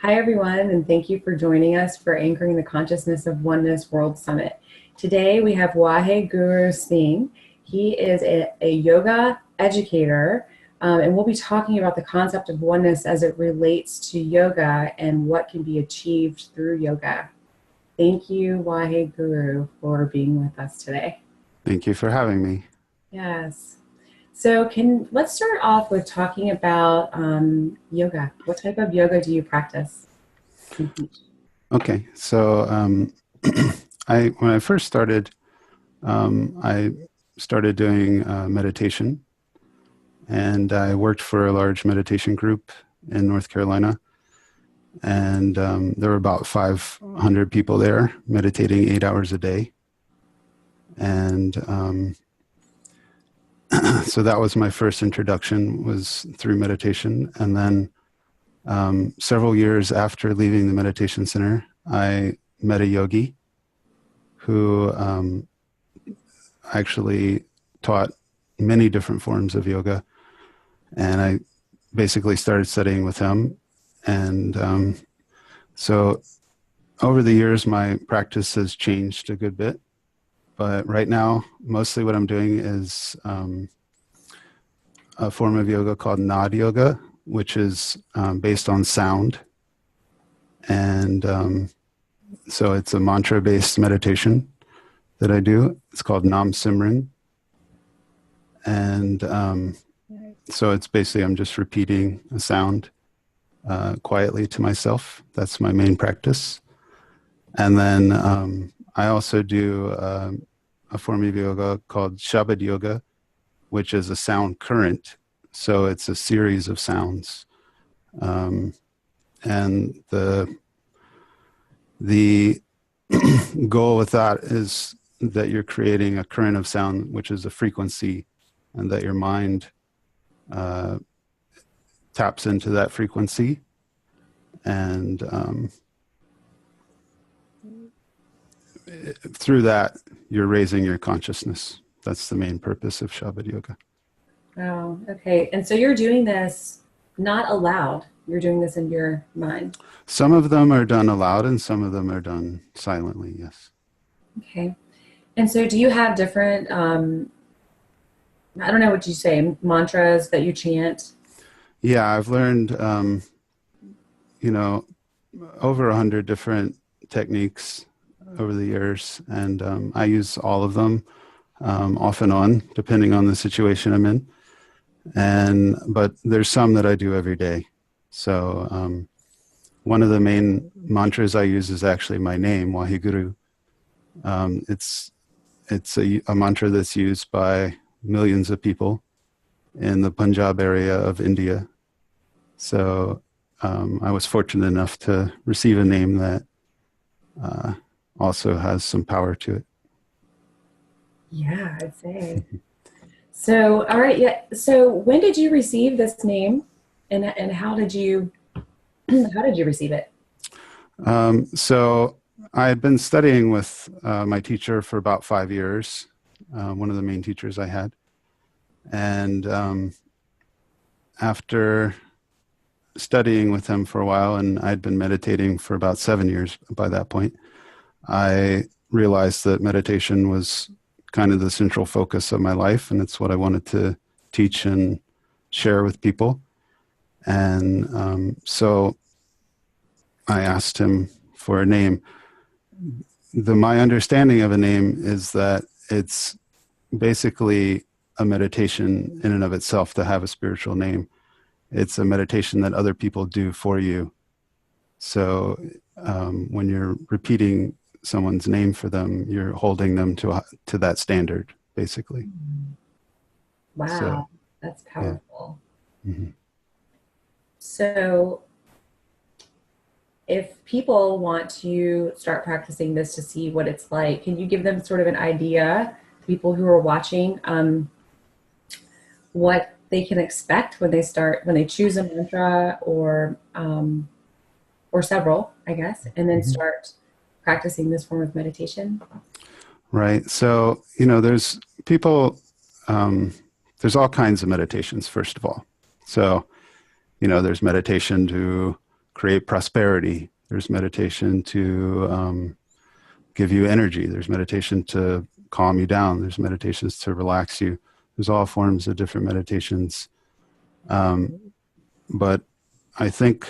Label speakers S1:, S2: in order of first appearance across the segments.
S1: Hi, everyone, and thank you for joining us for Anchoring the Consciousness of Oneness World Summit. Today, we have Wahe Guru Singh. He is a yoga educator, and we'll be talking about the concept of oneness as it relates to yoga and what can be achieved through yoga. Thank you, Wahe Guru, for being with us today.
S2: Thank you for having me.
S1: Yes. So let's start off with talking about yoga. What type of yoga do you practice and teach?
S2: Okay, so when I first started, I started doing meditation, and I worked for a large meditation group in North Carolina, and there were about 500 people there meditating 8 hours a day, and so that was my first introduction, was through meditation. And then several years after leaving the meditation center, I met a yogi who actually taught many different forms of yoga. And I basically started studying with him. And so over the years, my practice has changed a good bit. But right now, mostly what I'm doing is a form of yoga called Nad Yoga, which is based on sound. And so it's a mantra-based meditation that I do. It's called Nam Simran. And so it's basically, I'm just repeating a sound quietly to myself. That's my main practice. And then I also do a form of yoga called Shabad Yoga, which is a sound current. So it's a series of sounds. And the goal with that is that you're creating a current of sound, which is a frequency, and that your mind taps into that frequency. And through that, you're raising your consciousness. That's the main purpose of Shabad Yoga.
S1: Oh, okay. And so you're doing this not aloud. You're doing this in your mind.
S2: Some of them are done aloud and some of them are done silently, yes.
S1: Okay. And so do you have different, I don't know what you say, mantras that you chant?
S2: Yeah, I've learned, over 100 different techniques over the years, and I use all of them off and on, depending on the situation I'm in. But there's some that I do every day. So one of the main mantras I use is actually my name, Wahe Guru. It's a mantra that's used by millions of people in the Punjab area of India. So I was fortunate enough to receive a name that also has some power to it.
S1: Yeah, I'd say. So, all right. Yeah. So when did you receive this name and how did you, how did you receive it?
S2: So I had been studying with my teacher for about 5 years, one of the main teachers I had. And after studying with him for a while, and I'd been meditating for about 7 years by that point, I realized that meditation was kind of the central focus of my life, and it's what I wanted to teach and share with people. And so I asked him for a name. My understanding of a name is that it's basically a meditation in and of itself to have a spiritual name. It's a meditation that other people do for you. So when you're repeating someone's name for them, you're holding them to that standard, basically. So,
S1: Wow, that's
S2: yeah.
S1: powerful.
S2: Mm-hmm.
S1: So if people want to start practicing this to see what it's like, can you give them sort of an idea, people who are watching, what they can expect when they choose a mantra or several, I guess, and then
S2: Mm-hmm.
S1: start practicing this form of meditation?
S2: Right. So, there's people, there's all kinds of meditations, first of all. So, there's meditation to create prosperity. There's meditation to give you energy. There's meditation to calm you down. There's meditations to relax you. There's all forms of different meditations. But I think,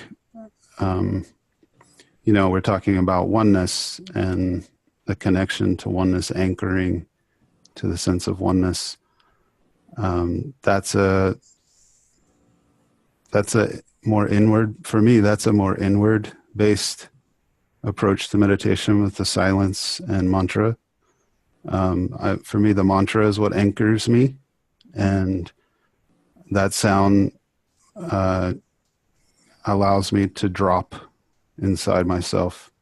S2: we're talking about oneness and the connection to oneness, anchoring to the sense of oneness. That's a more inward, for me, that's a more inward based approach to meditation with the silence and mantra. For me, the mantra is what anchors me, and that sound allows me to drop inside myself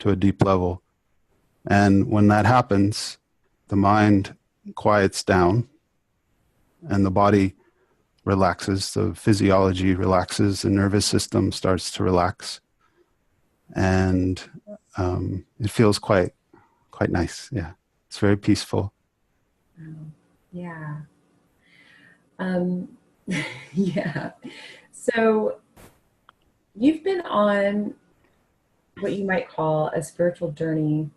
S2: to a deep level. And when that happens, the mind quiets down and the body relaxes, the physiology relaxes, the nervous system starts to relax. And it feels quite nice. Yeah. It's very peaceful.
S1: Yeah. Yeah. So you've been on what you might call a spiritual journey,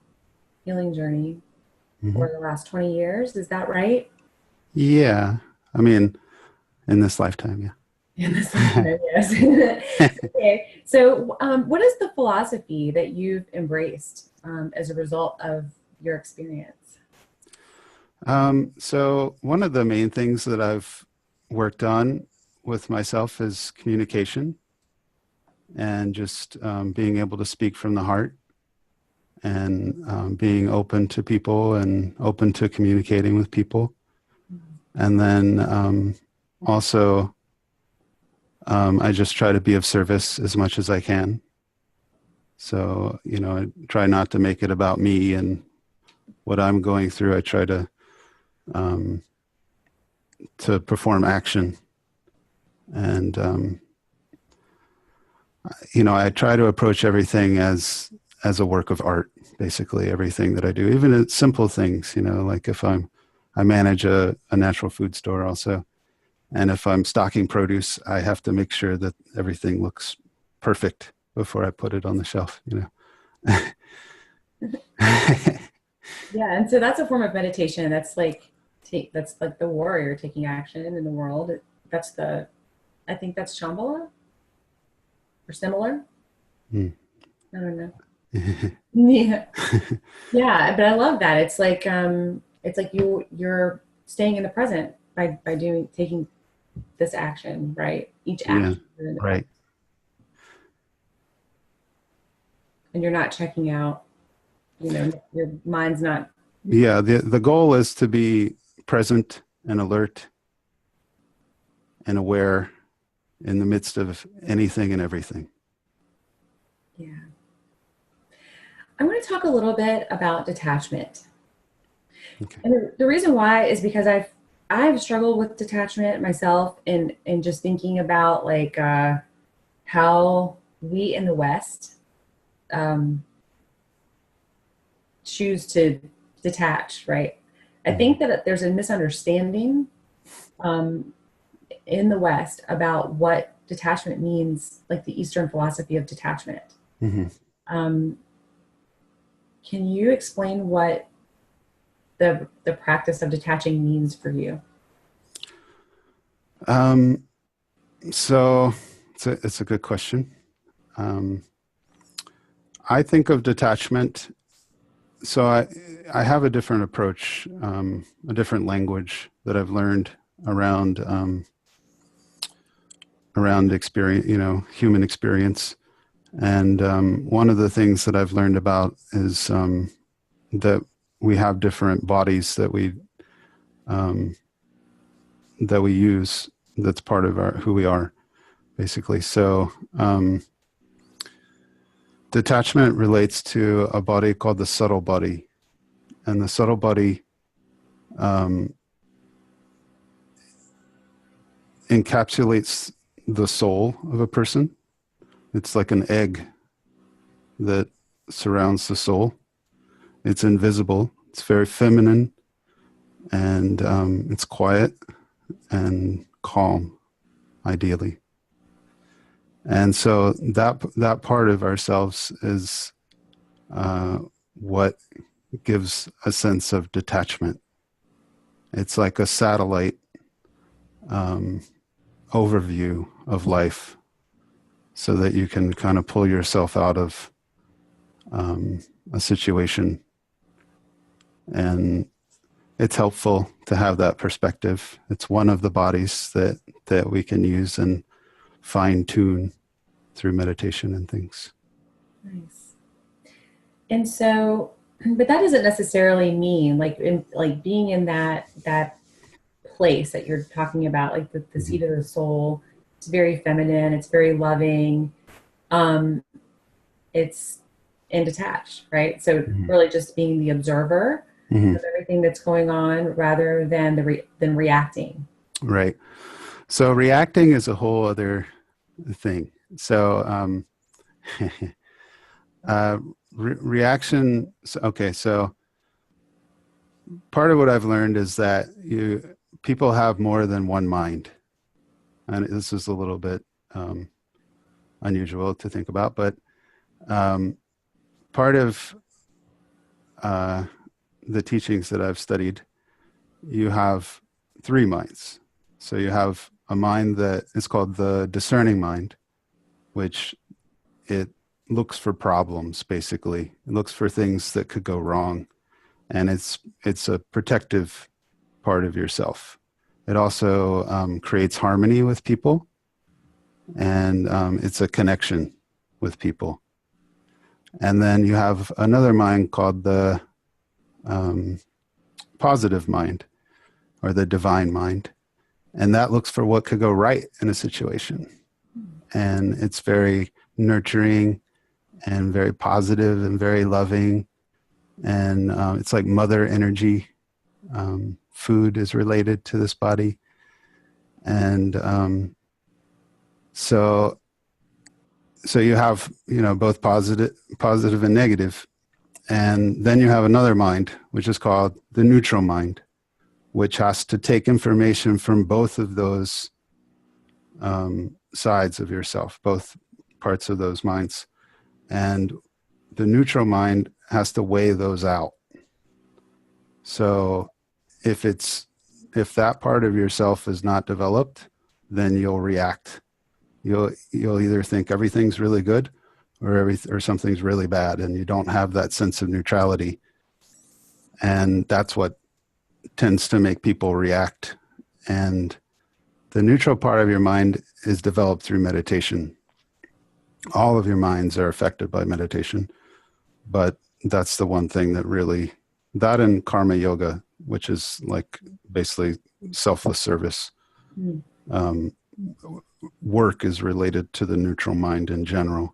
S1: healing journey, for the last 20 years. Is that right?
S2: Yeah. I mean, in this lifetime, yeah.
S1: In this lifetime, yes. Okay. So what is the philosophy that you've embraced as a result of your experience?
S2: So one of the main things that I've worked on with myself is communication, and just being able to speak from the heart, and being open to people and open to communicating with people. And then also I just try to be of service as much as I can. So, I try not to make it about me and what I'm going through. I try to perform action. And, I try to approach everything as a work of art, basically everything that I do, even at simple things, like if I manage a natural food store also. And if I'm stocking produce, I have to make sure that everything looks perfect before I put it on the shelf,
S1: Yeah, and so that's a form of meditation. That's like the warrior taking action in the world. I think that's Shambhala or similar. I don't know. Yeah, yeah, but I love that. It's like you're staying in the present by taking this action, right? Each action,
S2: right.
S1: And you're not checking out. Your mind's not.
S2: Yeah, the goal is to be present and alert and aware in the midst of anything and everything.
S1: Yeah. I want to talk a little bit about detachment.
S2: Okay.
S1: And the reason why is because I've struggled with detachment myself, and just thinking about like how we in the West choose to detach, right? I think that there's a misunderstanding in the West about what detachment means, like the Eastern philosophy of detachment. Can you explain what the practice of detaching means for you?
S2: So it's a good question. I think of detachment. So I have a different approach, a different language that I've learned around experience, human experience. And one of the things that I've learned about is that we have different bodies that we use. That's part of who we are, basically. So detachment relates to a body called the subtle body, and the subtle body encapsulates the soul of a person. It's like an egg that surrounds the soul. It's invisible. It's very feminine, and it's quiet and calm, ideally. And so that part of ourselves is what gives a sense of detachment. It's like a satellite um, overview of life, so that you can kind of pull yourself out of a situation. And it's helpful to have that perspective. It's one of the bodies that we can use and fine tune through meditation and things.
S1: Nice. And so, but that doesn't necessarily mean like being in that place that you're talking about, like the seat of the soul. It's very feminine. It's very loving. Um, it's and detached, right? So
S2: Mm-hmm.
S1: really just being the observer
S2: Mm-hmm.
S1: of everything that's going on rather than than reacting.
S2: Right. So reacting is a whole other thing. So reaction. Okay. So part of what I've learned is that people have more than one mind, and this is a little bit unusual to think about, but um, part of uh, the teachings that I've studied, you have three minds. So you have a mind that is called the discerning mind, which it looks for problems, basically. It looks for things that could go wrong. And it's a protective part of yourself. It also creates harmony with people, and it's a connection with people. And then you have another mind called the um, positive mind, or the divine mind. And that looks for what could go right in a situation. And it's very nurturing and very positive and very loving. And it's like mother energy. Food is related to this body. And so you have, both positive and negative. And then you have another mind, which is called the neutral mind, which has to take information from both of those sides of yourself, both parts of those minds. And the neutral mind has to weigh those out. So if that part of yourself is not developed, then you'll react. You'll either think everything's really good or something's really bad, and you don't have that sense of neutrality. And that's what tends to make people react. And the neutral part of your mind is developed through meditation. All of your minds are affected by meditation, but that's the one thing that and karma yoga, which is like basically selfless service.
S1: Mm.
S2: Work is related to the neutral mind in general.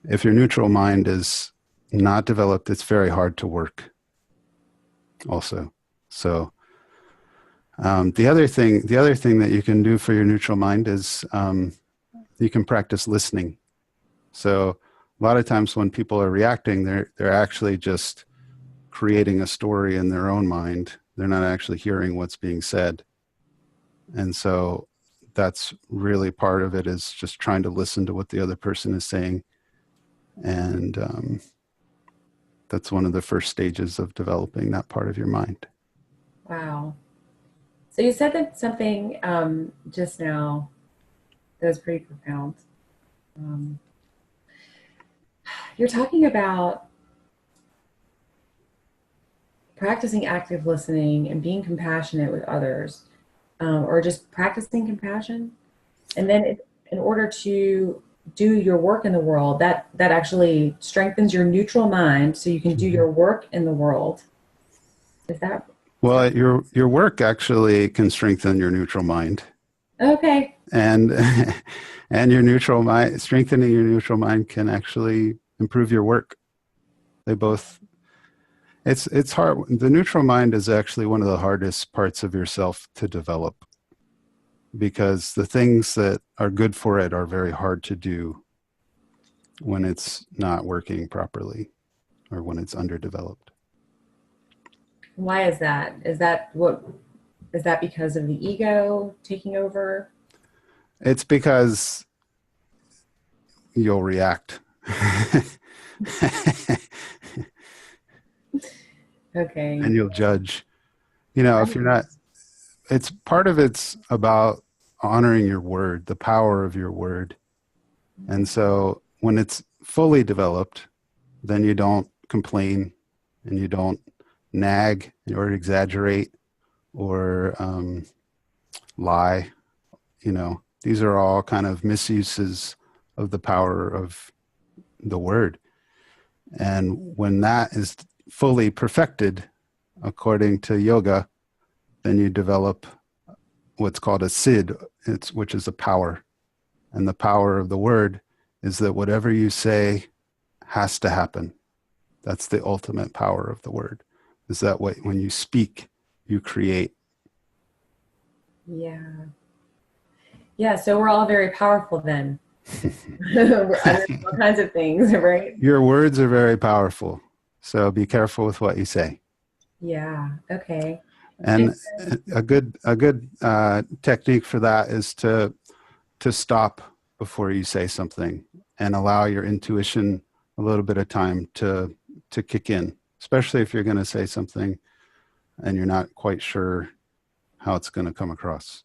S2: If your neutral mind is not developed, it's very hard to work also. So the other thing that you can do for your neutral mind is you can practice listening. So a lot of times when people are reacting, they're actually just creating a story in their own mind. They're not actually hearing what's being said. And so that's really part of it, is just trying to listen to what the other person is saying. And that's one of the first stages of developing that part of your mind.
S1: Wow. So you said that something just now that was pretty profound. Um, you're talking about practicing active listening and being compassionate with others, or just practicing compassion. And then in order to do your work in the world, that actually strengthens your neutral mind so you can do your work in the world. Is that
S2: Well, your work actually can strengthen your neutral mind.
S1: okay?
S2: And and your neutral mind, strengthening your neutral mind can actually improve your work. They both, it's hard. The neutral mind is actually one of the hardest parts of yourself to develop, because the things that are good for it are very hard to do when it's not working properly or when it's underdeveloped.
S1: Why is that? Is that because of the ego taking over?
S2: It's because you'll react.
S1: Okay.
S2: And you'll judge. You know, if you're not, it's part of it's about honoring your word, the power of your word. And so when it's fully developed, then you don't complain and you don't nag or exaggerate or lie. You know, these are all kind of misuses of the power of the word. And when that is fully perfected, according to yoga, then you develop what's called a sid, which is a power. And the power of the word is that whatever you say has to happen. That's the ultimate power of the word, is that way when you speak, you create.
S1: Yeah. Yeah, so we're all very powerful then. We're uttering all kinds of things, right?
S2: Your words are very powerful. So be careful with what you say.
S1: Yeah. Okay.
S2: And a good technique for that is to stop before you say something and allow your intuition a little bit of time to kick in, especially if you're going to say something and you're not quite sure how it's going to come across.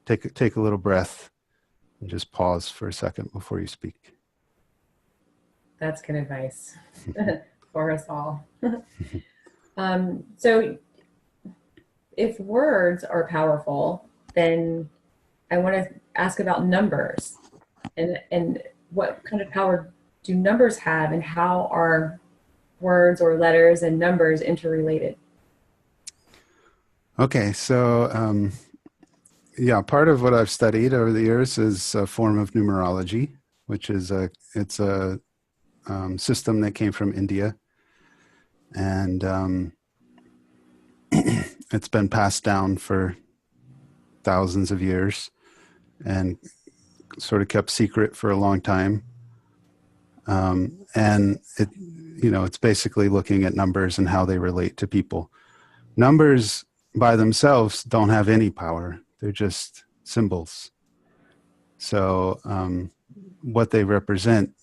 S2: Take a little breath and just pause for a second before you speak.
S1: That's good advice for us all. So if words are powerful, then I want to ask about numbers and what kind of power do numbers have and how are words or letters and numbers interrelated?
S2: Okay, so yeah, part of what I've studied over the years is a form of numerology, which is it's a system that came from India, and it's been passed down for thousands of years and sort of kept secret for a long time. And it's basically looking at numbers and how they relate to people. Numbers by themselves don't have any power. They're just symbols. So what they represent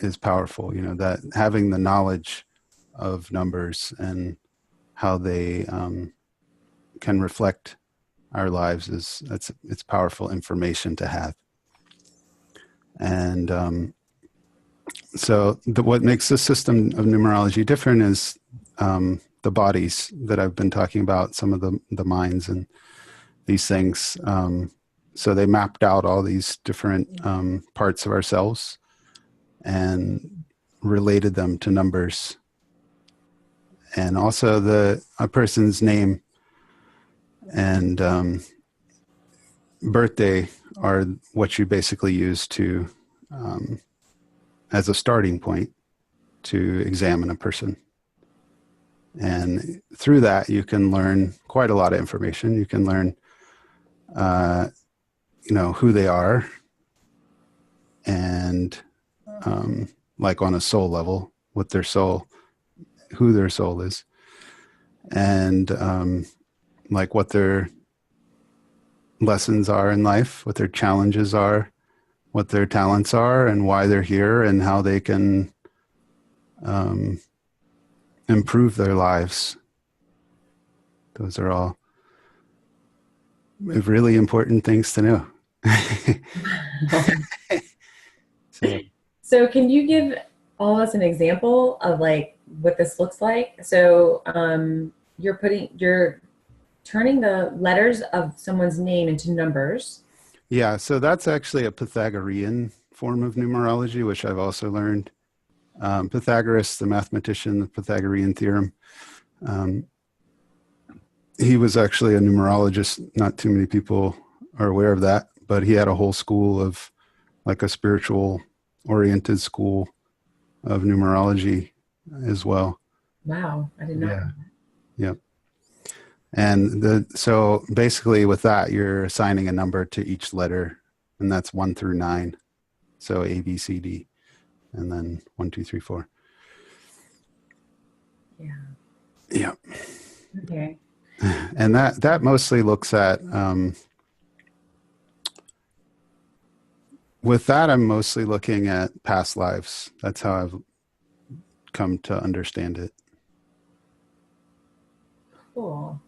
S2: is powerful, that having the knowledge of numbers and how they can reflect our lives it's powerful information to have. And so what makes the system of numerology different is the bodies that I've been talking about, some of the minds and these things. So they mapped out all these different parts of ourselves and related them to numbers. And also a person's name and birthday are what you basically use to as a starting point to examine a person. And through that, you can learn quite a lot of information. You can learn, who they are, and like on a soul level, who their soul is, and like what their lessons are in life, what their challenges are, what their talents are, and why they're here, and how they can improve their lives. Those are all really important things to know.
S1: So can you give all of us an example of like what this looks like? So you're turning the letters of someone's name into numbers.
S2: Yeah, so that's actually a Pythagorean form of numerology, which I've also learned. Pythagoras, the mathematician, the Pythagorean theorem. He was actually a numerologist. Not too many people are aware of that, but he had a whole school of, like, a spiritual oriented school of numerology as well.
S1: Wow, I did not know that.
S2: Yep. And so basically with that, you're assigning a number to each letter, and that's 1 through 9. So A, B, C, D, and then 1, 2, 3, 4.
S1: Yeah.
S2: Yep.
S1: Okay.
S2: And that mostly looks at with that, I'm mostly looking at past lives. That's how I've come to understand it.
S1: Cool.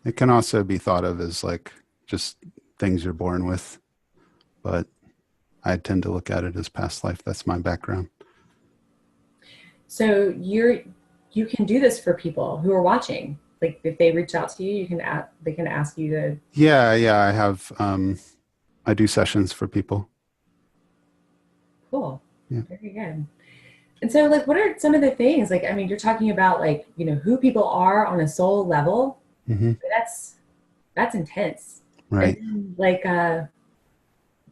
S2: It can also be thought of as like just things you're born with, but I tend to look at it as past life. That's my background.
S1: So you can do this for people who are watching. Like if they reach out to you, they can ask you to.
S2: Yeah, yeah. I have I do sessions for people.
S1: Cool.
S2: Yeah.
S1: Very good. And so, like, what are some of the things? Like, I mean, you're talking about like, who people are on a soul level.
S2: Hmm.
S1: That's that's intense. And
S2: Right.
S1: then, like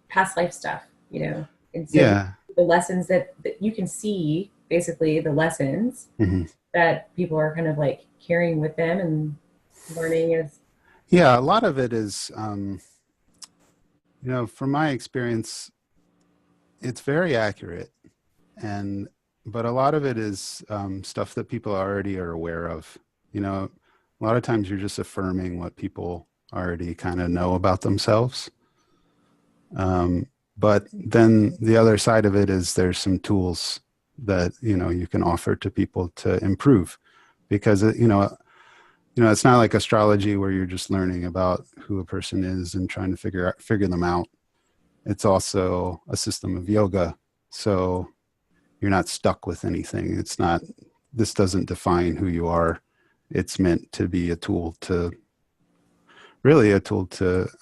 S1: past life stuff, And so
S2: Yeah.
S1: the lessons that you can see, basically the lessons
S2: Hmm.
S1: that people are kind of like carrying with them and learning is.
S2: Yeah. A lot of it is, from my experience, it's very accurate, and but a lot of it is stuff that people already are aware of. A lot of times you're just affirming what people already kind of know about themselves. But then the other side of it is there's some tools that you can offer to people to improve, because it's not like astrology where you're just learning about who a person is and trying to figure them out. It's also a system of yoga, so you're not stuck with anything. This doesn't define who you are. It's meant to be a tool to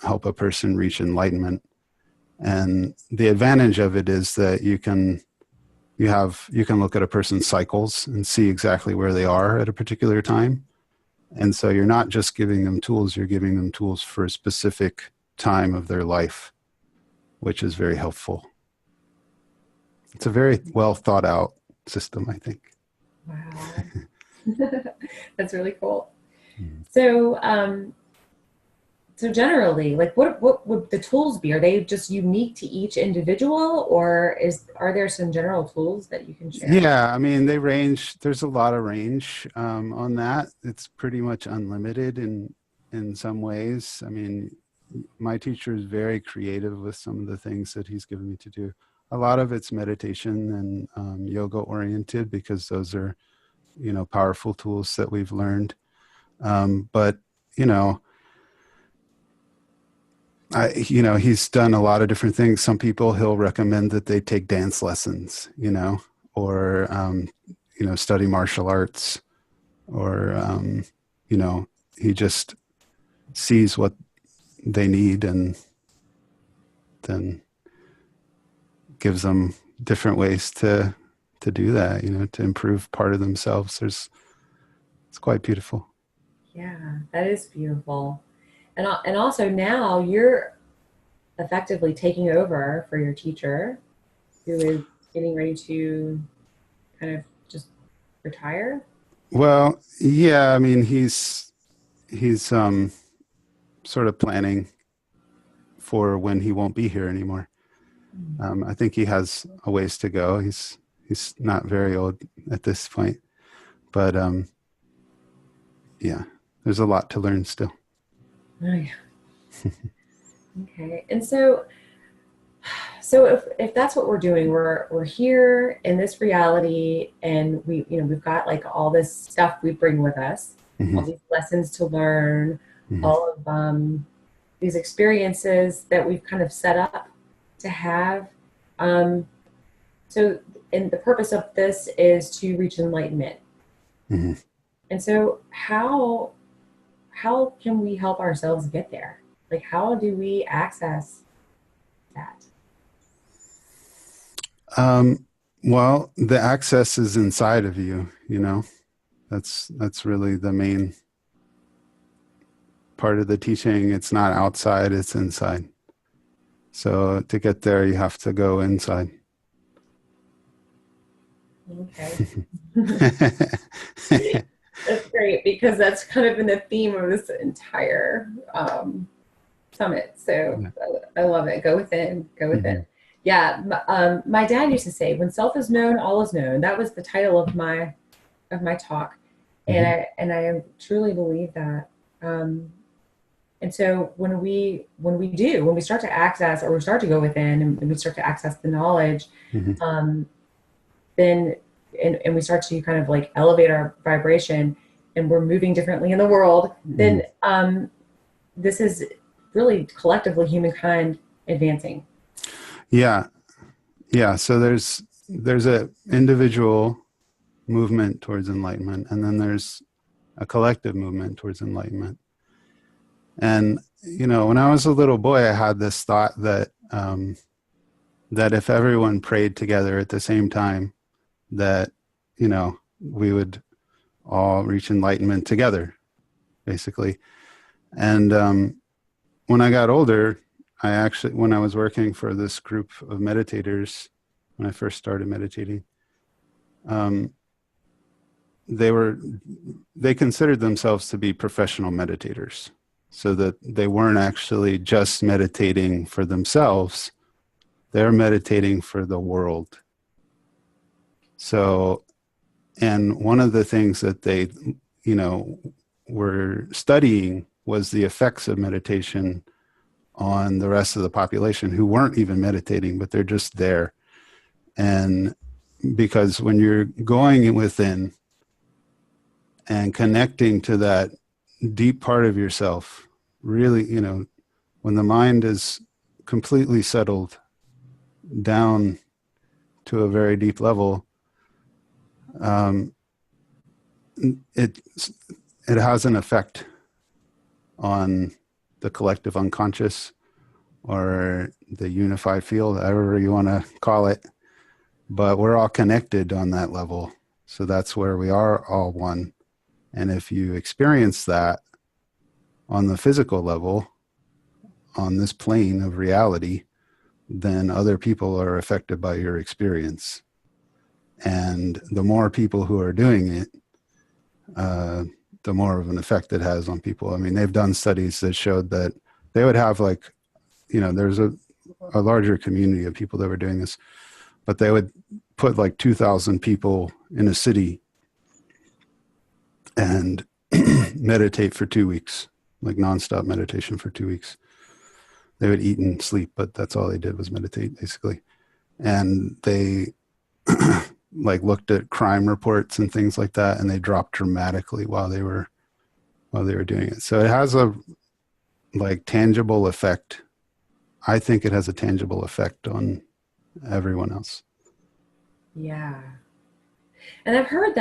S2: help a person reach enlightenment. And the advantage of it is that you can look at a person's cycles and see exactly where they are at a particular time. And so you're not just giving them tools, you're giving them tools for a specific time of their life, which is very helpful. It's a very well thought out system, I think.
S1: Wow. That's really cool.
S2: Mm.
S1: So, so generally, like, what would the tools be? Are they just unique to each individual, or are there some general tools that you can share?
S2: Yeah, I mean, they range. There's a lot of range on that. It's pretty much unlimited in some ways. I mean, my teacher is very creative with some of the things that he's given me to do. A lot of it's meditation and yoga oriented, because those are powerful tools that we've learned. But you know, he's done a lot of different things. Some people he'll recommend that they take dance lessons, or study martial arts, or he just sees what they need and then gives them different ways to do that, to improve part of themselves. It's quite beautiful.
S1: Yeah, that is beautiful. And also now you're effectively taking over for your teacher who is getting ready to kind of just retire.
S2: Well, yeah, I mean, he's sort of planning for when he won't be here anymore. I think he has a ways to go. He's not very old at this point, but yeah, there's a lot to learn still.
S1: Oh, yeah. Okay. And so if that's what we're doing, we're here in this reality, and we've got like all this stuff we bring with us, all
S2: Hmm.
S1: these lessons to learn,
S2: Hmm.
S1: all of these experiences that we've kind of set up to have. Um, so, and the purpose of this is to reach enlightenment.
S2: Hmm.
S1: And so, how can we help ourselves get there? Like, how do we access that?
S2: Well, the access is inside of you. That's really the main part of the teaching. It's not outside; it's inside. So to get there, you have to go inside.
S1: Okay. That's great, because that's kind of been the theme of this entire summit. So
S2: Yeah.
S1: I love it. Go within, go within.
S2: Hmm.
S1: Yeah, my dad used to say, "When self is known, all is known." That was the title of my talk, and
S2: Hmm.
S1: I truly believe that. Um, And so when we start to access, or we start to go within, and we start to access the knowledge,
S2: Hmm.
S1: um, then and we start to kind of like elevate our vibration, and we're moving differently in the world,
S2: Hmm.
S1: then this is really collectively humankind advancing.
S2: Yeah. Yeah. So there's a individual movement towards enlightenment, and then there's a collective movement towards enlightenment. And when I was a little boy, I had this thought that if everyone prayed together at the same time, that we would all reach enlightenment together, basically. And when I got older, when I was working for this group of meditators, when I first started meditating, um, they considered themselves to be professional meditators, so that they weren't actually just meditating for themselves, they're meditating for the world. So, and one of the things that they you know were studying was the effects of meditation on the rest of the population, who weren't even meditating, but they're just there. And because when you're going within and connecting to that deep part of yourself, really, when the mind is completely settled down to a very deep level, um, it it has an effect on the collective unconscious, or the unified field, however you want to call it. But we're all connected on that level. So that's where we are all one. And if you experience that on the physical level, on this plane of reality, then other people are affected by your experience. And the more people who are doing it, the more of an effect it has on people. I mean, they've done studies that showed that they would have there's a larger community of people that were doing this, but they would put like 2,000 people in a city and meditate for 2 weeks, like nonstop meditation for 2 weeks. They would eat and sleep, but that's all they did was meditate, basically. And they like looked at crime reports and things like that, and they dropped dramatically while they were doing it. So it has a tangible effect. I think it has a tangible effect on everyone else.
S1: Yeah. And I've heard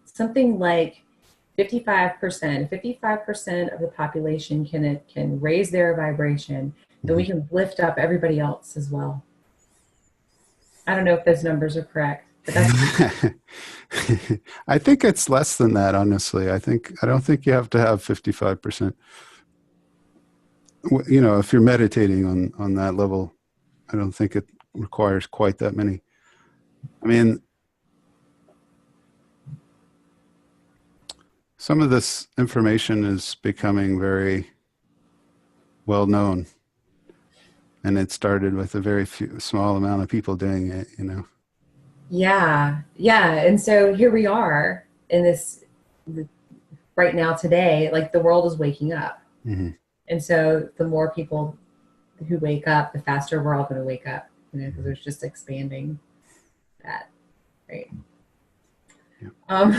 S1: something like 55% of the population can raise their vibration, and we
S2: Mhm.
S1: can lift up everybody else as well. I don't know if those numbers are correct, but that's
S2: I think it's less than that, honestly. I don't think you have to have 55%. If you're meditating on that level, I don't think it requires quite that many. I mean, some of this information is becoming very well known, and it started with a very small amount of people doing it.
S1: yeah, yeah. And so here we are in this right now today, like the world is waking up.
S2: Hmm.
S1: And so the more people who wake up, the faster we're all going to wake up, because there's just expanding that, right?
S2: Yeah.
S1: Um,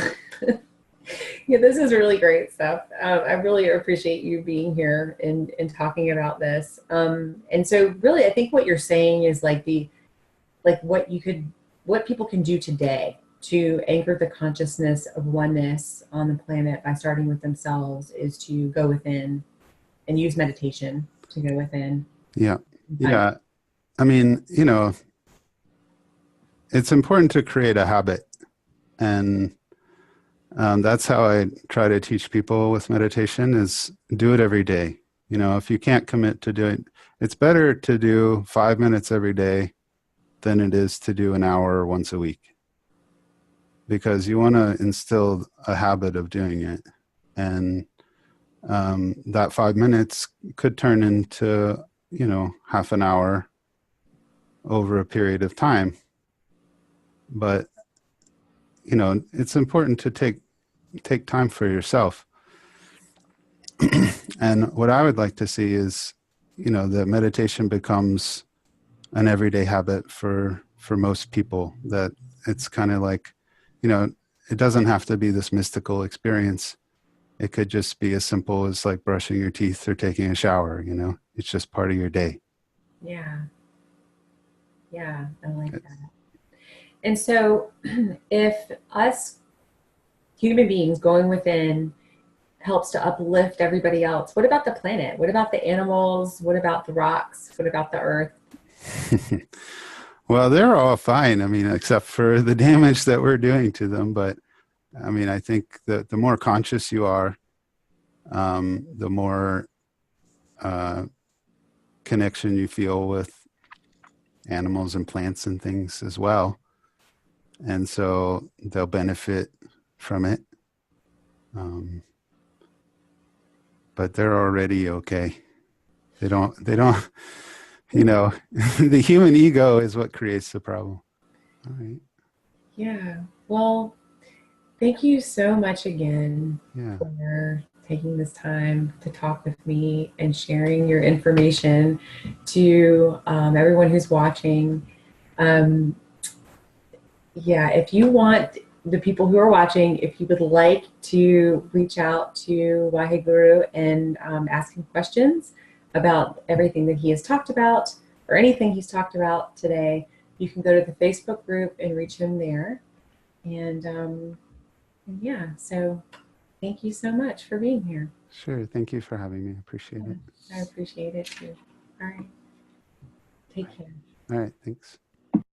S1: yeah, this is really great stuff. I really appreciate you being here and talking about this. And so really, I think what you're saying is like what people can do today to anchor the consciousness of oneness on the planet by starting with themselves is to go within and use meditation to go within.
S2: Yeah. Yeah. I mean, it's important to create a habit. And that's how I try to teach people with meditation, is do it every day. If you can't commit to doing, it's better to do 5 minutes every day than it is to do an hour once a week, because you want to instill a habit of doing it. And that 5 minutes could turn into, half an hour over a period of time. But, it's important to take time for yourself. And what I would like to see is, that meditation becomes an everyday habit for most people, that it's kind of like, it doesn't have to be this mystical experience. It could just be as simple as like brushing your teeth or taking a shower, it's just part of your day.
S1: Yeah. Yeah. I like that. And so if us human beings going within helps to uplift everybody else, what about the planet? What about the animals? What about the rocks? What about the earth?
S2: Well, they're all fine. I mean, except for the damage that we're doing to them. But I mean, I think that the more conscious you are, the more uh, connection you feel with animals and plants and things as well. And so they'll benefit from it. Um, but they're already okay. They don't, the human ego is what creates the problem. All right.
S1: Yeah. Well, thank you so much again
S2: Yeah.
S1: for taking this time to talk with me and sharing your information to everyone who's watching. Um, yeah, if you want the people who are watching, if you would like to reach out to Wahe Guru and ask him questions about everything that he has talked about or anything he's talked about today, you can go to the Facebook group and reach him there. And yeah, so thank you so much for being here.
S2: Sure. Thank you for having me. I appreciate
S1: Yeah,
S2: it.
S1: I appreciate it too. All right, take care.
S2: All right. Thanks.